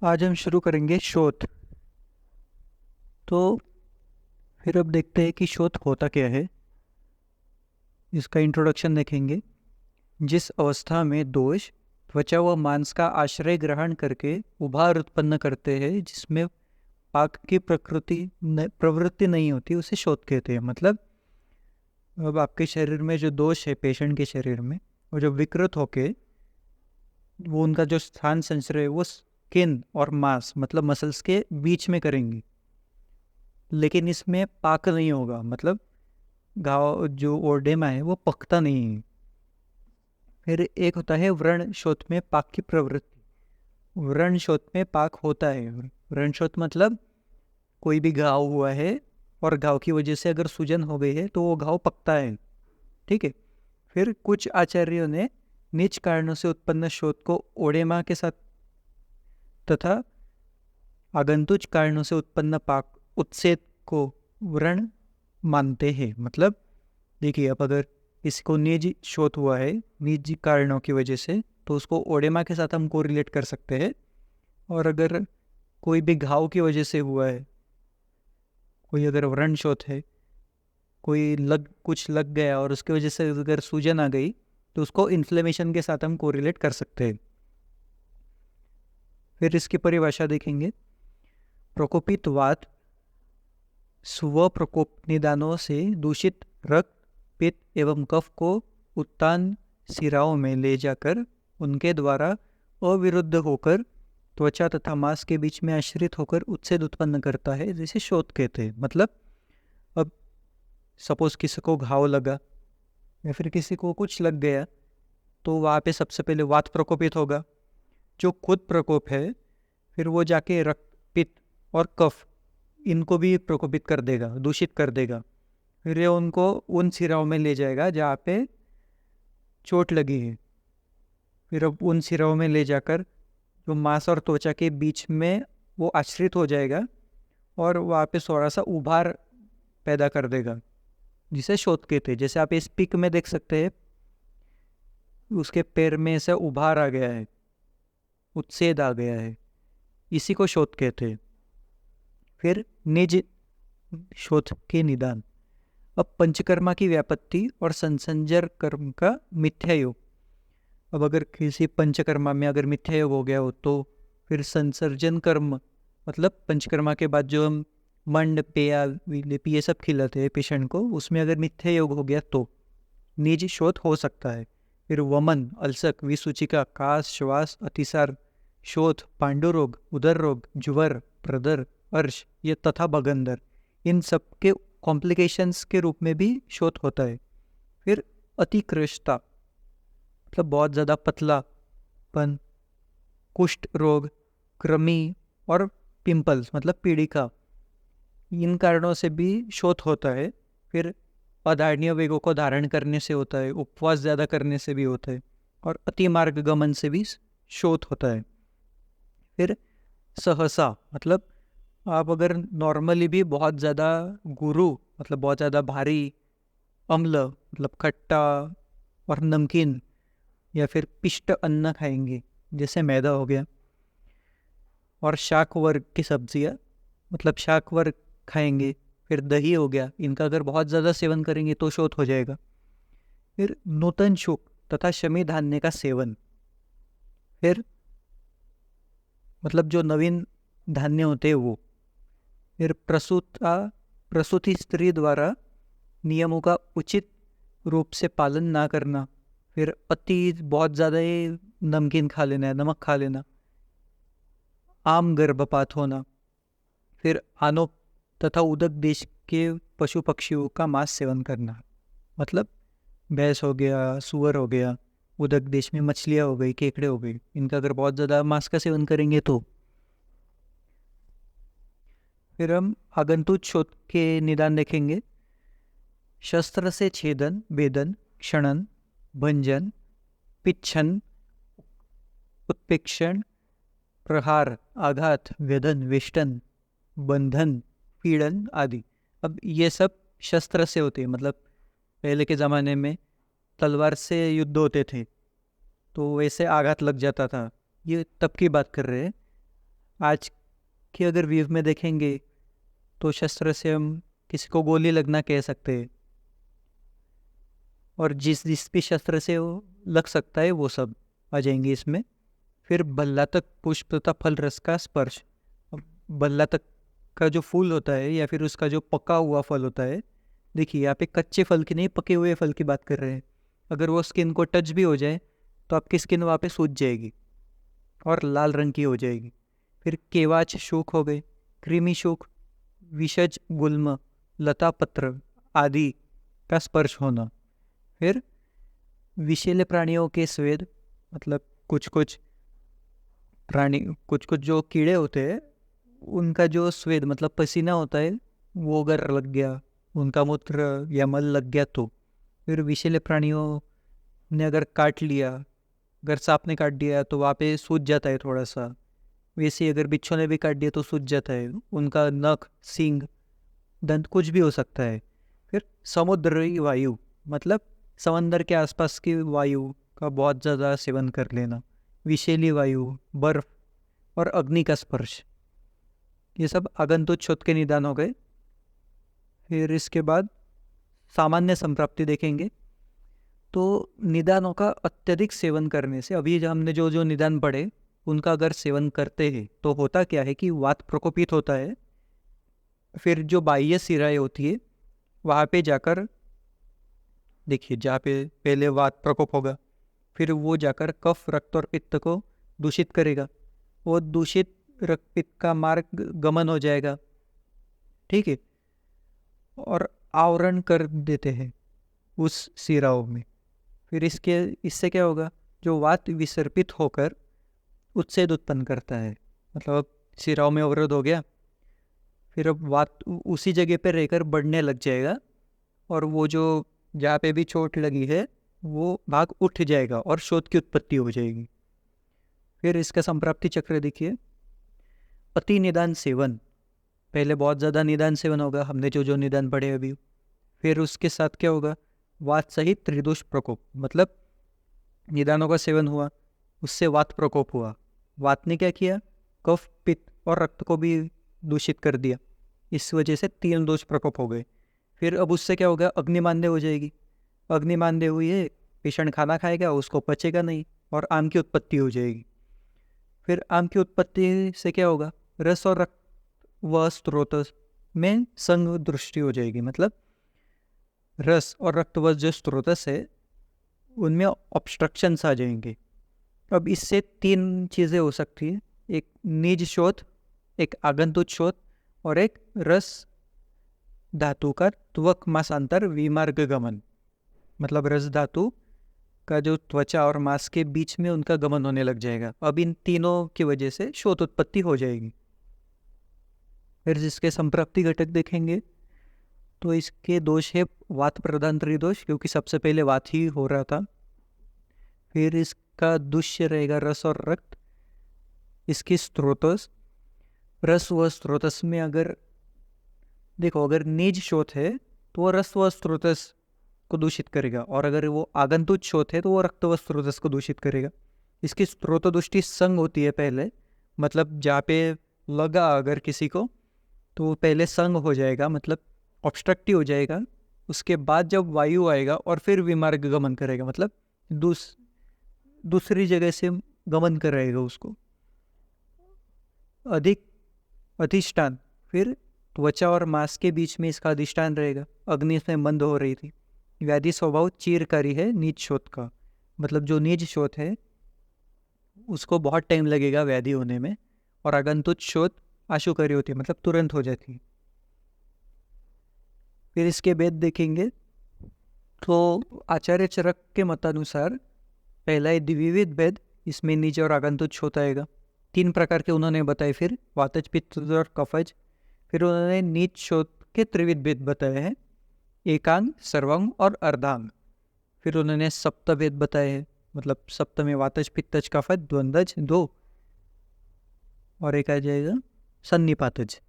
आज हम शुरू करेंगे शोध। तो फिर अब देखते हैं कि शोध होता क्या है। इसका इंट्रोडक्शन देखेंगे। जिस अवस्था में दोष त्वचा व मांस का आश्रय ग्रहण करके उभार उत्पन्न करते हैं, जिसमें पाक की प्रवृत्ति नहीं होती, उसे शोथ कहते हैं। मतलब अब आपके शरीर में जो दोष है, पेशेंट के शरीर में, वो जो विकृत होके वो उनका जो स्थान संचय है वो स्किन और मांस मतलब मसल्स के बीच में करेंगे, लेकिन इसमें पाक नहीं होगा। मतलब घाव जो ओडेमा है वो पकता नहीं है। फिर एक होता है व्रण शोथ में पाक की प्रवृत्ति। व्रण शोथ में पाक होता है। व्रण शोथ मतलब कोई भी घाव हुआ है और घाव की वजह से अगर सूजन हो गई है तो वो घाव पकता है। ठीक है। फिर कुछ आचार्यों ने नीच कारणों से उत्पन्न शोथ को ओडेमा के साथ तथा आगंतुक कारणों से उत्पन्न पाक उत्सेद को व्रण मानते हैं। मतलब देखिए, अब अगर किसी को निजी शोथ हुआ है निजी कारणों की वजह से, तो उसको ओडेमा के साथ हम कोरिलेट कर सकते हैं। और अगर कोई भी घाव की वजह से हुआ है, कोई अगर व्रण शोथ है, कोई कुछ लग गया और उसकी वजह से अगर सूजन आ गई, तो उसको इन्फ्लेमेशन के साथ हम कोरिलेट कर सकते हैं। फिर इसकी परिभाषा देखेंगे। प्रकोपित वात स्व प्रकोप निदानों से दूषित रक्त, पित्त एवं कफ को उत्तान सिराओं में ले जाकर उनके द्वारा अविरुद्ध होकर त्वचा तथा मांस के बीच में आश्रित होकर उत्सेद उत्पन्न करता है, जिसे शोथ कहते हैं। मतलब अब सपोज किसी को घाव लगा या फिर किसी को कुछ लग गया, तो वहाँ पे सबसे पहले वात प्रकोपित होगा, जो खुद प्रकोप है। फिर वो जाके रक्त, पित्त और कफ, इनको भी प्रकोपित कर देगा, दूषित कर देगा। फिर ये उनको उन सिराओं में ले जाएगा जहाँ पे चोट लगी है। फिर अब उन सिराओं में ले जाकर जो मांस और त्वचा के बीच में वो आश्रित हो जाएगा और वहाँ पे थोड़ा सा उभार पैदा कर देगा, जिसे शोथ कहते हैं। जैसे आप इस पिक में देख सकते हैं, उसके पैर में से उभार आ गया है, उत्सेद आ गया है, इसी को शोथ कहते हैं। फिर निज शोथ के निदान। अब पंचकर्मा की व्यापत्ति और संसंजर कर्म का मिथ्या योग। अब अगर किसी पंचकर्मा में अगर मिथ्या योग हो गया हो, तो फिर संसर्जन कर्म मतलब पंचकर्मा के बाद जो हम मंड, पेया, विलेप ये सब खिलाते हैं पेशेंट को, उसमें अगर मिथ्या योग हो गया तो निज शोथ हो सकता है। फिर वमन, अल्सक, विसूचिका, कास, श्वास, अतिसार, शोथ, पांडुरोग, उदर रोग, ज्वर, प्रदर, अर्श ये तथा बगंदर, इन सब के कॉम्प्लिकेशंस के रूप में भी शोथ होता है। फिर अतिकृष्टता मतलब बहुत ज़्यादा पतलापन, कुष्ठ रोग, कृमि और पिंपल्स मतलब पीड़िका, इन कारणों से भी शोथ होता है। फिर अधारणीय वेगों को धारण करने से होता है, उपवास ज़्यादा करने से भी होता है, और अति मार्ग गमन से भी शोथ होता है। फिर सहसा मतलब आप अगर नॉर्मली भी बहुत ज़्यादा गुरु मतलब बहुत ज़्यादा भारी अम्ल मतलब खट्टा और नमकीन या फिर पिष्ट अन्न खाएंगे, जैसे मैदा हो गया, और शाक वर्ग की सब्जियां मतलब शाक वर्ग खाएंगे, फिर दही हो गया, इनका अगर बहुत ज़्यादा सेवन करेंगे तो शोथ हो जाएगा। फिर नूतन शुक तथा शमी धान्य का सेवन। फिर मतलब जो नवीन धान्य होते हैं वो। फिर प्रसूति स्त्री द्वारा नियमों का उचित रूप से पालन ना करना। फिर अति बहुत ज़्यादा ही नमकीन खा लेना है, नमक खा लेना, आम गर्भपात होना। फिर आनो तथा उदक देश के पशु पक्षियों का मांस सेवन करना। मतलब भैंस हो गया, सुअर हो गया, उदक देश में मछलियाँ हो गई, केकड़े हो गई, इनका अगर बहुत ज़्यादा मांस का सेवन करेंगे तो। फिर हम आगंतुक शोथ के निदान देखेंगे। शस्त्र से छेदन, भेदन, क्षणन, भंजन, पिच्छन, उत्प्रेक्षण, प्रहार, आघात, वेदन, वेष्टन, बंधन, पीड़न आदि। अब ये सब शस्त्र से होते हैं। मतलब पहले के ज़माने में तलवार से युद्ध होते थे, तो वैसे आघात लग जाता था। ये तब की बात कर रहे हैं। आज की अगर व्यू में देखेंगे तो शस्त्र से हम किसी को गोली लगना कह सकते हैं, और जिस जिस भी शस्त्र से वो लग सकता है वो सब आ जाएंगे इसमें। फिर बल्ला तक पुष्प तथा फल रस का स्पर्श। अब बल्ला तक का जो फूल होता है या फिर उसका जो पका हुआ फल होता है, देखिए यहाँ पे कच्चे फल की नहीं, पके हुए फल की बात कर रहे हैं। अगर वो स्किन को टच भी हो जाए तो आपकी स्किन वहाँ पे सूज जाएगी और लाल रंग की हो जाएगी। फिर केवाच शोक हो गए, कृमि शोक, विषज गुल्म, लता पत्र आदि का स्पर्श होना। फिर विषैले प्राणियों के स्वेद, मतलब कुछ कुछ जो कीड़े होते हैं उनका जो स्वेद मतलब पसीना होता है वो अगर लग गया, उनका मूत्र या मल लग गया तो। फिर विषैले प्राणियों ने अगर काट लिया, अगर सांप ने काट दिया तो वहाँ पे सूज जाता है थोड़ा सा। वैसे अगर बिच्छू ने भी काट दिया तो सूज जाता है, उनका नख, सींग, दंत कुछ भी हो सकता है। फिर समुद्री वायु, मतलब समंदर के आसपास की वायु का बहुत ज़्यादा सेवन कर लेना। विषैली वायु, बर्फ और अग्नि का स्पर्श, ये सब आगंतुक शोथ के निदान हो गए। फिर इसके बाद सामान्य संप्राप्ति देखेंगे तो निदानों का अत्यधिक सेवन करने से, अभी जो हमने जो जो निदान पढ़े उनका अगर सेवन करते हैं तो होता क्या है कि वात प्रकोपित होता है। फिर जो बाह्य सिराएं होती है वहाँ पे जाकर, देखिए जहाँ पे पहले वात प्रकोप होगा फिर वो जाकर कफ, रक्त और पित्त को दूषित करेगा। वो दूषित रक्त पित्त का मार्ग गमन हो जाएगा, ठीक है, और आवरण कर देते हैं उस सिराओं में। फिर इससे क्या होगा, जो वात विसर्पित होकर उत्सेद उत्पन्न करता है, मतलब अब सिराओं में अवरोध हो गया, फिर अब वात उसी जगह पर रहकर बढ़ने लग जाएगा और वो जो जहाँ पे भी चोट लगी है वो भाग उठ जाएगा और शोथ की उत्पत्ति हो जाएगी। फिर इसका संप्राप्ति चक्र देखिए, अति निदान सेवन, पहले बहुत ज़्यादा निदान सेवन होगा, हमने जो जो निदान पढ़े अभी। फिर उसके साथ क्या होगा, वात सहित त्रिदोष प्रकोप, मतलब निदानों का सेवन हुआ उससे वात प्रकोप हुआ। वात ने क्या किया, कफ, पित्त और रक्त को भी दूषित कर दिया, इस वजह से 3 दोष प्रकोप हो गए। फिर अब उससे क्या होगा, अग्निमांद्य हो जाएगी। अग्निमांद्य हुई है, पेशेंट खाना खाएगा उसको पचेगा नहीं और आम की उत्पत्ति हो जाएगी। फिर आम की उत्पत्ति से क्या होगा, रस और रक्त व स्रोत में संग दृष्टि हो जाएगी, मतलब रस और रक्त व जो स्रोतस है उनमें ऑब्स्ट्रक्शंस आ जाएंगे। अब इससे 3 चीज़ें हो सकती है, एक निज शोथ, एक आगंतुक शोथ और एक रस धातु का त्वक मासांतर विमार्ग गमन, मतलब रस धातु का जो त्वचा और मांस के बीच में उनका गमन होने लग जाएगा। अब इन तीनों की वजह से शोथ उत्पत्ति हो जाएगी। फिर जिसके संप्राप्ति घटक देखेंगे तो इसके दोष है वात प्रधान त्रिदोष, क्योंकि सबसे पहले वात ही हो रहा था। फिर इसका दुष्य रहेगा रस और रक्त। इसकी स्त्रोतस, रस व स्त्रोतस में अगर देखो, अगर निज शोथ है तो वो रस व स्त्रोतस को दूषित करेगा, और अगर वो आगंतुक शोथ है तो वो रक्त व स्त्रोतस को दूषित करेगा। इसकी स्त्रोत दृष्टि संग होती है पहले, मतलब जहाँ पे लगा अगर किसी को तो वो पहले संग हो जाएगा, मतलब ऑब्स्ट्रक्टिव हो जाएगा। उसके बाद जब वायु आएगा और फिर विमार्ग गमन करेगा, मतलब दूसरी जगह से गमन कराएगा उसको। अधिक अधिष्ठान, फिर त्वचा और मांस के बीच में इसका अधिष्ठान रहेगा। अग्नि इसमें मंद हो रही थी। व्याधि स्वभाव चीरकारी है नीच शोथ का, मतलब जो नीच शोथ है उसको बहुत टाइम लगेगा व्याधि होने में, और आगंतुक शोथ आशुकारी होती है, मतलब तुरंत हो जाती है। फिर इसके भेद देखेंगे तो आचार्य चरक के मतानुसार पहला है द्विविध भेद, इसमें निज और आगंतुक शोथ आएगा। 3 प्रकार के उन्होंने बताए, फिर वातज, पित्त और कफज। फिर उन्होंने नीच शोथ के त्रिविध भेद बताए हैं, एकांग, सर्वांग और अर्धांग। फिर उन्होंने सप्त भेद बताए हैं, मतलब सप्त में वातज, पित्तज, कफज, द्वंद्वज 2 और एक आ जाएगा सन्निपातज।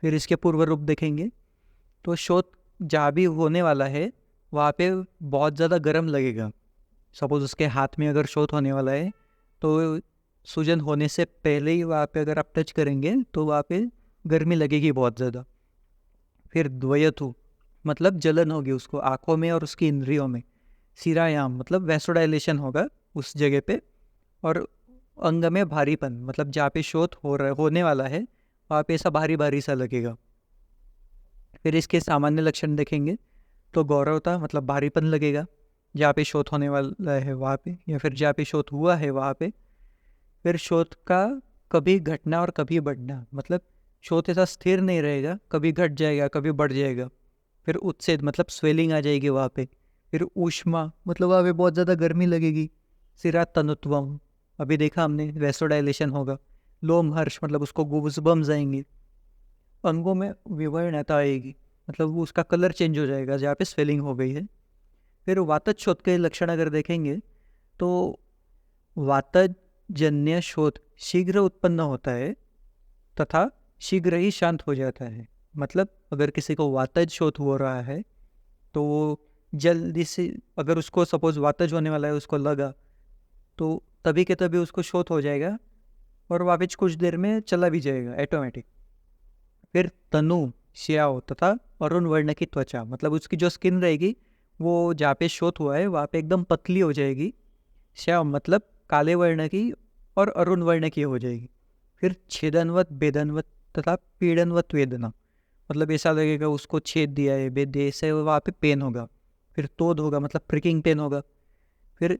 फिर इसके पूर्व रूप देखेंगे तो शोथ जहाँ भी होने वाला है वहाँ पे बहुत ज़्यादा गर्म लगेगा। सपोज उसके हाथ में अगर शोथ होने वाला है तो सूजन होने से पहले ही वहाँ पे अगर आप टच करेंगे तो वहाँ पे गर्मी लगेगी बहुत ज़्यादा। फिर द्वयथु मतलब जलन होगी उसको आँखों में और उसकी इंद्रियों में। सिरायाम मतलब वैसोडाइलेशन होगा उस जगह पे। और अंग में भारीपन मतलब जहाँ पे शोथ होने वाला है वहाँ पे ऐसा भारी भारी सा लगेगा। फिर इसके सामान्य लक्षण देखेंगे तो गौरवता मतलब भारीपन लगेगा जहाँ पे शोथ होने वाला है वहाँ पे, या फिर जहाँ पे शोथ हुआ है वहाँ पे। फिर शोथ का कभी घटना और कभी बढ़ना मतलब शोथ ऐसा स्थिर नहीं रहेगा, कभी घट जाएगा कभी बढ़ जाएगा। फिर उत्सेद मतलब स्वेलिंग आ जाएगी वहाँ पे। फिर ऊष्मा मतलब वहाँ पे बहुत ज़्यादा गर्मी लगेगी। सिरा तनुत्वम अभी देखा हमने वैसोडाइलेशन होगा। लोम हर्ष मतलब उसको गूज़बम्स आएंगे। अंगों में विवर्णता आएगी मतलब वो उसका कलर चेंज हो जाएगा जहाँ पे स्वेलिंग हो गई है। फिर वातज शोथ के लक्षण अगर देखेंगे तो वातज जन्य शोथ शीघ्र उत्पन्न होता है तथा शीघ्र ही शांत हो जाता है। मतलब अगर किसी को वातज शोथ हो रहा है तो वो जल्दी से, अगर उसको सपोज वातज होने वाला है उसको लगा तो तभी के तभी उसको शोथ हो जाएगा और वापस कुछ देर में चला भी जाएगा ऑटोमेटिक। फिर तनु श्याव तथा अरुण वर्ण की त्वचा मतलब उसकी जो स्किन रहेगी वो जहाँ पे शोथ हुआ है वहाँ पे एकदम पतली हो जाएगी। श्याव मतलब काले वर्ण की और अरुण वर्ण की हो जाएगी। फिर छेदनवत बेदनवत तथा पीड़नवत वेदना मतलब ऐसा लगेगा उसको छेद दिया है, बेद दिया है, इससे वहाँ पे पेन होगा। फिर तोद होगा मतलब प्रिकिंग पेन होगा। फिर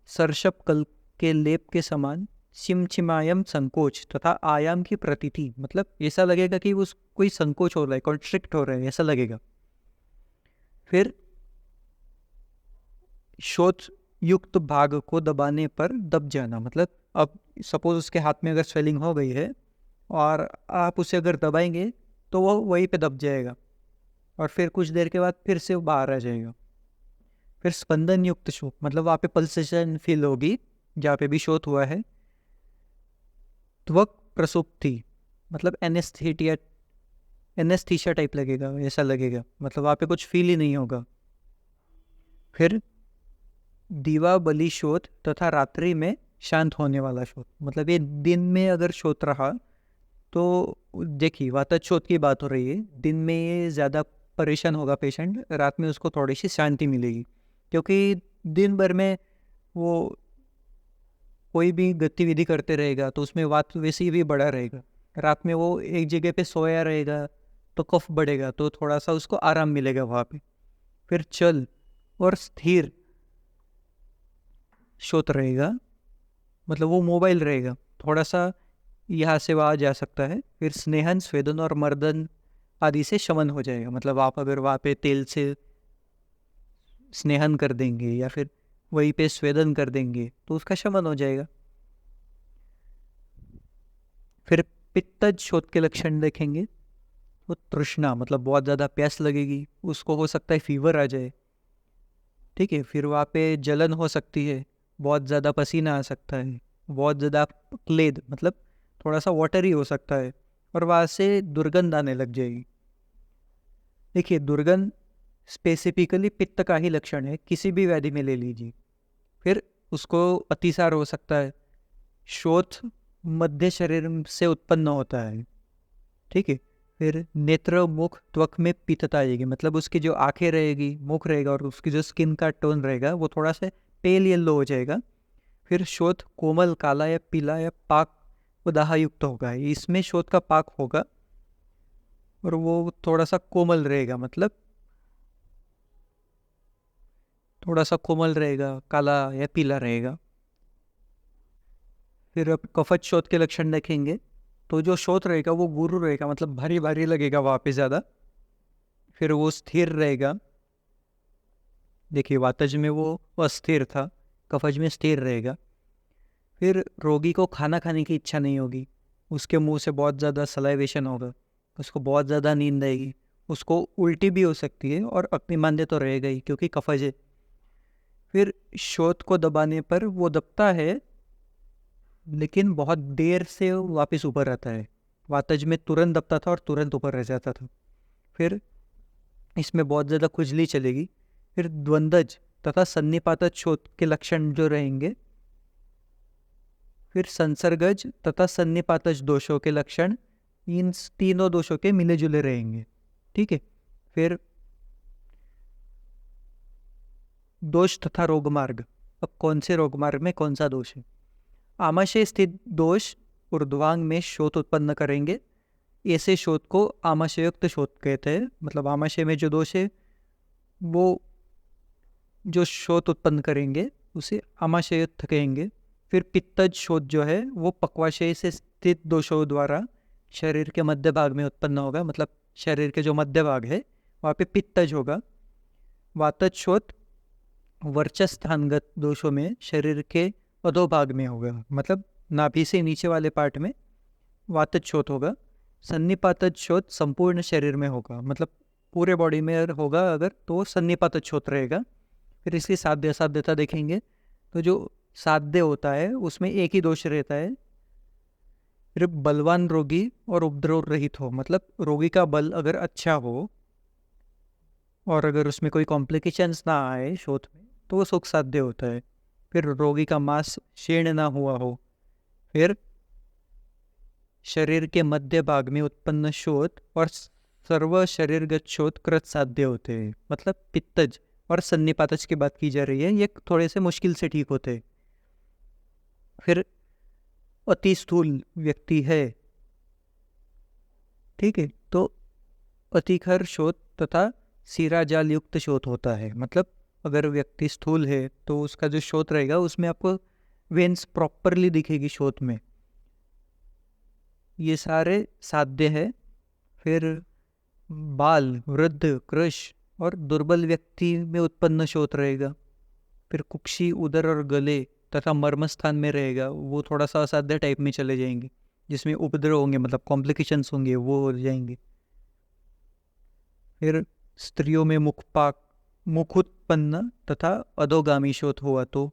सरशप कल के लेप के समान छिमछिमायम संकोच तथा आयाम की प्रतीति मतलब ऐसा लगेगा कि उस कोई संकोच हो रहा है, कॉन्स्ट्रिक्ट हो रहा है, ऐसा लगेगा। फिर शोथ युक्त भाग को दबाने पर दब जाना मतलब अब सपोज उसके हाथ में अगर स्वेलिंग हो गई है और आप उसे अगर दबाएंगे तो वो वहीं पे दब जाएगा और फिर कुछ देर के बाद फिर से वो बाहर आ जाएगा। फिर स्पंदन युक्त शोथ मतलब वहाँ पे पल्सेशन फील होगी जहाँ पे भी शोथ हुआ है। त्वक प्रसुप्ति मतलब एनेस्थीसिया टाइप लगेगा, ऐसा लगेगा मतलब वहाँ पे कुछ फील ही नहीं होगा। फिर दीवा बलि शोथ तथा रात्रि में शांत होने वाला शोथ मतलब ये दिन में अगर शोथ रहा तो देखिए वातज शोथ की बात हो रही है, दिन में ये ज़्यादा परेशान होगा पेशेंट, रात में उसको थोड़ी सी शांति मिलेगी क्योंकि दिन भर में वो कोई भी गतिविधि करते रहेगा तो उसमें वात वैसे ही भी बढ़ा रहेगा। रात में वो एक जगह पे सोया रहेगा तो कफ बढ़ेगा तो थोड़ा सा उसको आराम मिलेगा वहाँ पे। फिर चल और स्थिर शोथ रहेगा मतलब वो मोबाइल रहेगा, थोड़ा सा यहाँ से वहाँ जा सकता है। फिर स्नेहन स्वेदन और मर्दन आदि से शमन हो जाएगा मतलब आप अगर वहाँ पे तेल से स्नेहन कर देंगे या फिर वहीं पे स्वेदन कर देंगे तो उसका शमन हो जाएगा। फिर पित्तज शोथ के लक्षण देखेंगे तो तृष्णा मतलब बहुत ज़्यादा प्यास लगेगी, उसको हो सकता है फीवर आ जाए। ठीक है, फिर वहाँ पे जलन हो सकती है, बहुत ज़्यादा पसीना आ सकता है, बहुत ज़्यादा क्लेद मतलब थोड़ा सा वाटर ही हो सकता है और वहाँ से दुर्गंध आने लग जाएगी। देखिए दुर्गंध स्पेसिफिकली पित्त का ही लक्षण है, किसी भी व्याधि में ले लीजिए। फिर उसको अतिसार हो सकता है। शोथ मध्य शरीर से उत्पन्न होता है। ठीक है, फिर नेत्र मुख त्वक में पीतता आएगी मतलब उसकी जो आंखें रहेगी, मुख रहेगा और उसकी जो स्किन का टोन रहेगा वो थोड़ा सा पेल येलो हो जाएगा। फिर शोथ कोमल काला या पीला या पाक व दाह युक्त होगा, इसमें शोथ का पाक होगा और वो थोड़ा सा कोमल रहेगा मतलब थोड़ा सा कोमल रहेगा, काला या पीला रहेगा। फिर अब कफज शोथ के लक्षण देखेंगे तो जो शोथ रहेगा वो गुरु रहेगा मतलब भारी भारी लगेगा वहाँ पे ज़्यादा। फिर वो स्थिर रहेगा, देखिए वातज में वो अस्थिर था, कफज में स्थिर रहेगा। फिर रोगी को खाना खाने की इच्छा नहीं होगी, उसके मुंह से बहुत ज़्यादा सलाइवेशन होगा, उसको बहुत ज़्यादा नींद आएगी, उसको उल्टी भी हो सकती है और अग्निमांद्य तो रहेगा ही क्योंकि कफज है। फिर शोथ को दबाने पर वो दबता है लेकिन बहुत देर से वापस ऊपर आता है, वातज में तुरंत दबता था और तुरंत ऊपर रह जाता था। फिर इसमें बहुत ज़्यादा खुजली चलेगी। फिर द्वंद्वज तथा सन्निपातज शोथ के लक्षण जो रहेंगे फिर संसर्गज तथा सन्निपातज दोषों के लक्षण इन तीनों दोषों के मिले जुले रहेंगे। ठीक है। फिर दोष तथा रोग मार्ग। अब कौन से रोग मार्ग में कौन सा दोष है? आमाशय स्थित दोष ऊर्ध्वांग में शोथ उत्पन्न करेंगे। ऐसे शोथ को आमाशयुक्त शोथ कहते हैं। मतलब आमाशय में जो दोष है वो जो शोथ उत्पन्न करेंगे उसे आमाशयुक्त कहेंगे। फिर पित्तज शोथ जो है वो पक्वाशय से स्थित दोषों द्वारा शरीर के मध्य भाग में उत्पन्न होगा। मतलब शरीर के जो मध्य भाग है वहाँ पे पित्तज होगा। वातज शोथ वर्चस्थानगत दोषों में शरीर के अधोभाग में होगा। मतलब नाभि से नीचे वाले पार्ट में वातज शोथ होगा। सन्निपातज शोथ संपूर्ण शरीर में होगा। मतलब पूरे बॉडी में होगा अगर तो सन्निपातज शोथ रहेगा। फिर इसकी साध्य असाध्यता देखेंगे तो जो साध्य होता है उसमें एक ही दोष रहता है। फिर बलवान रोगी और उपद्रव रहित हो। मतलब रोगी का बल अगर अच्छा हो और अगर उसमें कोई कॉम्प्लिकेशंस ना आए शोथ में तो वो सुख साध्य होता है। फिर रोगी का मांस क्षीण ना हुआ हो। फिर शरीर के मध्य भाग में उत्पन्न शोथ और सर्व शरीरगत शोथ कृत साध्य होते हैं। मतलब पित्तज और सन्निपातज की बात की जा रही है, ये थोड़े से मुश्किल से ठीक होते हैं। फिर अति स्थूल व्यक्ति है, ठीक है, तो अतिखर शोथ तथा सीराजाल युक्त शोथ होता है। मतलब अगर व्यक्ति स्थूल है तो उसका जो शोथ रहेगा उसमें आपको वेन्स प्रॉपरली दिखेगी शोथ में। ये सारे साध्य है। फिर बाल, वृद्ध, कृश और दुर्बल व्यक्ति में उत्पन्न शोथ रहेगा। फिर कुक्षी, उदर और गले तथा मर्म स्थान में रहेगा, वो थोड़ा सा असाध्य टाइप में चले जाएंगे, जिसमें उपद्रव होंगे, मतलब कॉम्प्लिकेशंस होंगे, वो हो जाएंगे। फिर स्त्रियों में मुखपाक, मुख उत्पन्न तथा अधोगामी शोथ हुआ तो।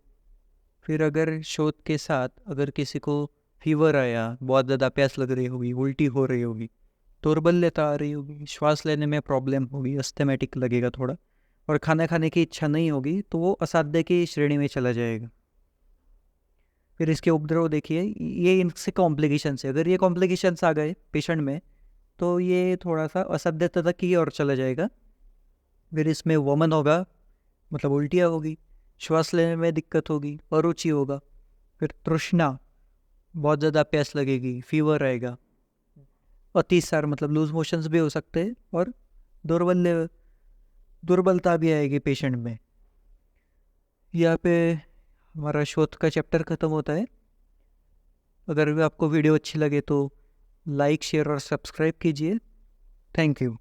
फिर अगर शोथ के साथ अगर किसी को फीवर आया, बहुत ज़्यादा प्यास लग रही होगी, उल्टी हो रही होगी, दुर्बलता आ रही होगी, श्वास लेने में प्रॉब्लम होगी, अस्थमैटिक लगेगा थोड़ा, और खाना खाने की इच्छा नहीं होगी, तो वो असाध्य की श्रेणी में चला जाएगा। फिर इसके उपद्रव देखिए, ये इनसे कॉम्प्लिकेशंस है। अगर ये कॉम्प्लिकेशंस आ गए पेशेंट में तो ये थोड़ा सा असाध्यता तक की ओर चला जाएगा। फिर इसमें वमन होगा, मतलब उल्टियाँ होगी, श्वास लेने में दिक्कत होगी, अरुचि होगा। फिर तृष्णा, बहुत ज़्यादा प्यास लगेगी, फीवर आएगा, अतिसार मतलब लूज मोशंस भी हो सकते हैं, और दुर्बलता भी आएगी पेशेंट में। यहाँ पे हमारा शोथ का चैप्टर ख़त्म होता है। अगर आपको वीडियो अच्छी लगे तो लाइक, शेयर और सब्सक्राइब कीजिए। Thank you.